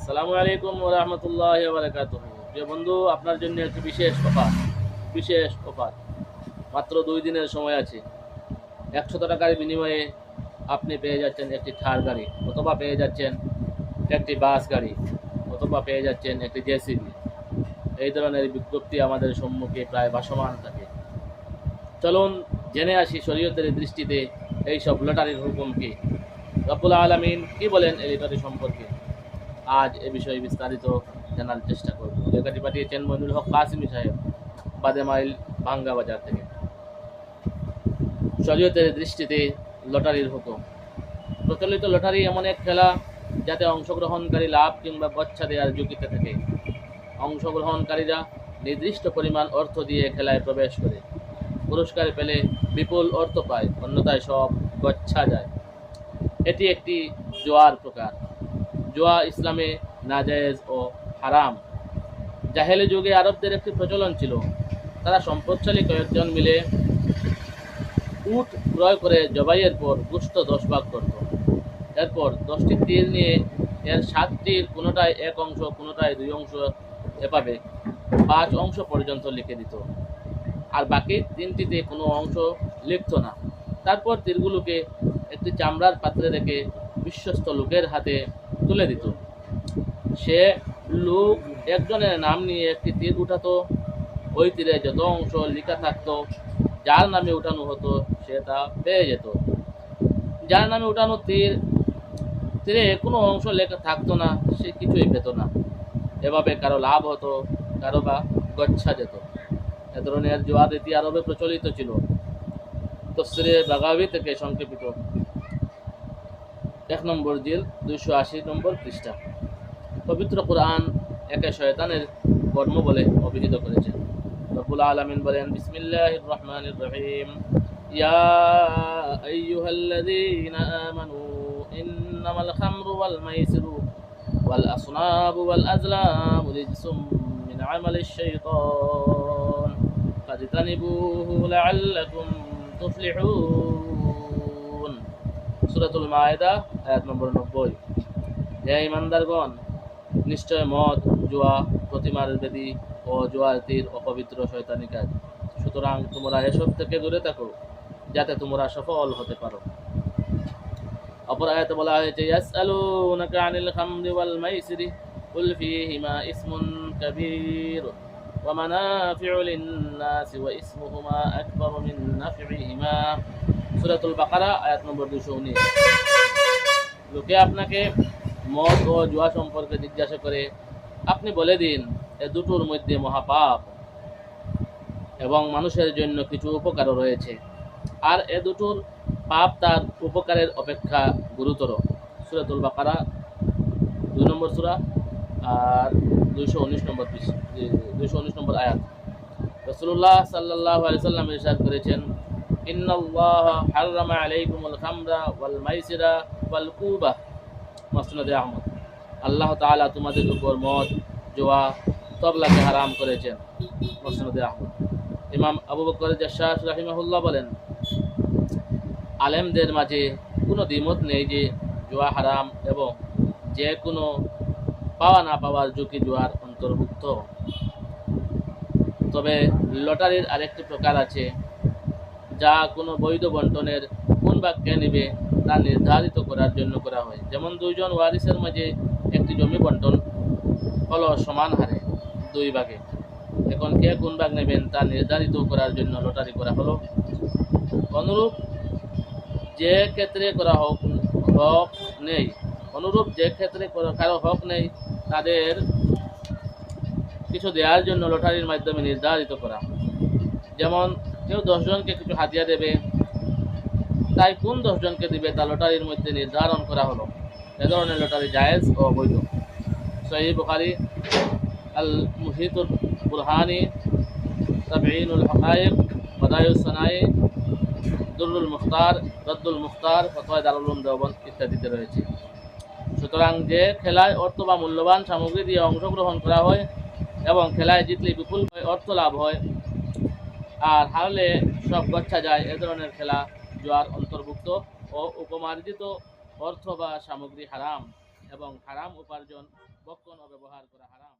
আসসালামু আলাইকুম ওয়া রাহমাতুল্লাহি ওয়া বারাকাতুহু। প্রিয় বন্ধু, আপনার জন্য একটি বিশেষ অফার। মাত্র 2 দিনের সময় আছে। 100 টাকার বিনিময়ে আপনি পেয়ে যাচ্ছেন একটি থার গাড়ি, অথবা পেয়ে যাচ্ছেন একটি বাস গাড়ি, অথবা পেয়ে যাচ্ছেন একটি জেসিবি। এই ধরনের বিজ্ঞপ্তি আমাদের সম্মুখে প্রায় ভাসমান থাকে। চলুন জেনে আসি শরীয়তের দৃষ্টিতে এই সব লটারির হুকুম কি, রব্বুল আলামিন কি বলেন এই লটারি সম্পর্কে। আজ এ বিষয়ে বিস্তারিত জানার চেষ্টা করব। লেখাটি পাঠিয়েছেন মইনুল হক কাসিমি সাহেব, বাদেমাইল, ভাঙ্গা বাজার থেকে। শরীয়তের দৃষ্টিতে লটারির হুকুম। প্রচলিত লটারি এমন এক খেলা যাতে অংশগ্রহণকারী লাভ কিংবা গচ্ছা দেওয়ার ঝুঁকিতে থাকে। অংশগ্রহণকারীরা নির্দিষ্ট পরিমাণ অর্থ দিয়ে খেলায় প্রবেশ করে। পুরস্কার পেলে বিপুল অর্থ পায়, অন্যথায় সব গচ্ছা যায়। এটি একটি জুয়ার প্রকার। জুয়া ইসলামে নাজায়েজ ও হারাম। জাহেলি যুগে আরবদের একটি প্রচলন ছিল। তারা সম্পদশালী কয়েকজন মিলে উট ক্রয় করে জবাইয়ের পর গোশত 10 ভাগ করত। এরপর 10টি তীর নিয়ে এর 7টির কোনোটায় 1 অংশ, কোনোটায় 2 অংশ, এভাবে 5 অংশ পর্যন্ত লিখে দিত। আর বাকি 3টিতে কোনো অংশ লিখত না। তারপর তীরগুলোকে একটি চামড়ার পাত্রে রেখে বিশ্বস্ত লোকের হাতে তুলে দিত। সে লোক একজনের নাম নিয়ে একটি তীর উঠাতো। ওই তীরে যত অংশ লেখা থাকতো, যার নামে উঠানো হতো সে তা পেয়ে যেত। যার নামে উঠানো তীরে কোনো অংশ লেখা থাকতো না, সে কিছুই পেত না। এভাবে কারো লাভ হতো, কারো বা গচ্ছা যেত। এ ধরনের জুয়া রীতি আরবে প্রচলিত ছিল। তফসিরে বাগাবী থেকে সংক্ষেপিত। 1 নম্বর জিল, 280 নম্বর পৃষ্ঠা। পবিত্র কুরআন একে শয়তানের কর্ম বলে অভিহিত করেছেন। রব্বুল আলামিন বলেন, বিসমিল্লাহির রহমানির রহিম, ইয়া আইয়ুহাল্লাযীনা আমানু ইন্নামাল খামরু ওয়াল মাইসিরু ওয়াল আসনাবু ওয়াল আজলামু রিজসুম মিন আমালিশ শাইতান ফাজতানিবুহু লাআল্লাকুম তুফলিহুন। সূরাতুল মায়েদা আয়াত নম্বর 90। হে ঈমানদারগণ, নিশ্চয় মদ, জুয়া, প্রতিমার বেদী ও জুয়ার তীর অপবিত্র শয়তানি কাজ। সুতরাং তোমরা এসব থেকে দূরে থাকো, যাতে তোমরা সফল হতে পারো। অপর আয়াতে বলা হয়েছে, ইয়াসআলুনাকা আনিল খামরি ওয়াল মাইসিরি কুল ফীহিমা ইসমুন কাবীর ওয়া মানাফিউ লিন-নাসি ওয়া ইসমুহুমা আকবারু মিন নাফইহিমা। সূরাতুল বাকারা আয়াত নম্বর 219। লোকে আপনাকে মদ ও জুয়া সম্পর্কে জিজ্ঞাসা করে, আপনি বলে দিন, এ দুটোর মধ্যে মহাপাপ এবং মানুষের জন্য কিছু উপকারও রয়েছে, আর এ দুটোর পাপ তার উপকারের অপেক্ষা গুরুতর। সূরাতুল বাকারা 2 নম্বর সূরা আর 219 নম্বর আয়াত। রাসূলুল্লাহ সাল্লাল্লাহু আলাইহি ওয়াসাল্লাম ইরশাদ করেছেন, ইন্নাল্লাহা হাররামা আলাইকুমুল খামরা ওয়াল মাইসিরা ওয়াল কুবা। মুসনাদে আহমদ। আল্লাহ তাআলা তোমাদের উপর মদ, জুয়া, তবলাকে হারাম করেছেন। মুসনাদে আহমদ। ইমাম আবু বকর জাসসাস রাহিমাহুল্লাহ বলেন, আলেমদের মাঝে কোনো দ্বিমত নেই যে জুয়া হারাম এবং যে কোনো পাওয়া না পাওয়ার ঝুঁকি জুয়ার অন্তর্ভুক্ত। তবে লটারির আরেকটি প্রকার আছে, যা কোনো বৈধ বন্টনের কোন ভাগ কে নেবে তা নির্ধারিত করার জন্য করা হয়। যেমন 2 জন ওয়ারিসের মাঝে একটি জমি বন্টন হলো সমান হারে 2 ভাগে। এখন কে কোন ভাগ নেবেন তা নির্ধারিত করার জন্য লটারি করা হলো। অনুরূপ যে ক্ষেত্রে কারো হক নেই, তাদের কিছু দেওয়ার জন্য লটারির মাধ্যমে নির্ধারিত করা। যেমন কেউ 10 জনকে কিছু হাদিয়া দেবে, তাই কোন 10 জনকে দিবে তা লটারির মধ্যে নির্ধারণ করা হলো। এ ধরনের লটারি জায়েজ ও বৈধ। সহিহ বুখারী, আল মুহিতুল বুরহানি, তাবঈনুল হকায়েক, বাদায়ুস সানাই, দুররুল মুখতার, রদ্দুল মুখতার, ফতোয়া দারুল উলুম দেওবন্দ ইত্যাদিতে রয়েছে। সুতরাং যে খেলায় অর্থ বা মূল্যবান সামগ্রী দিয়ে অংশগ্রহণ করা হয় এবং খেলায় জিতলে বিপুল অর্থ লাভ হয় আর হারলে সব গচ্ছা যায়, এ ধরনের খেলা জুয়ার অন্তর্ভুক্ত ও উপমার্জিত অর্থ বা সামগ্রী হারাম এবং হারাম উপার্জন ভক্ষণ ও ব্যবহার করা হারাম।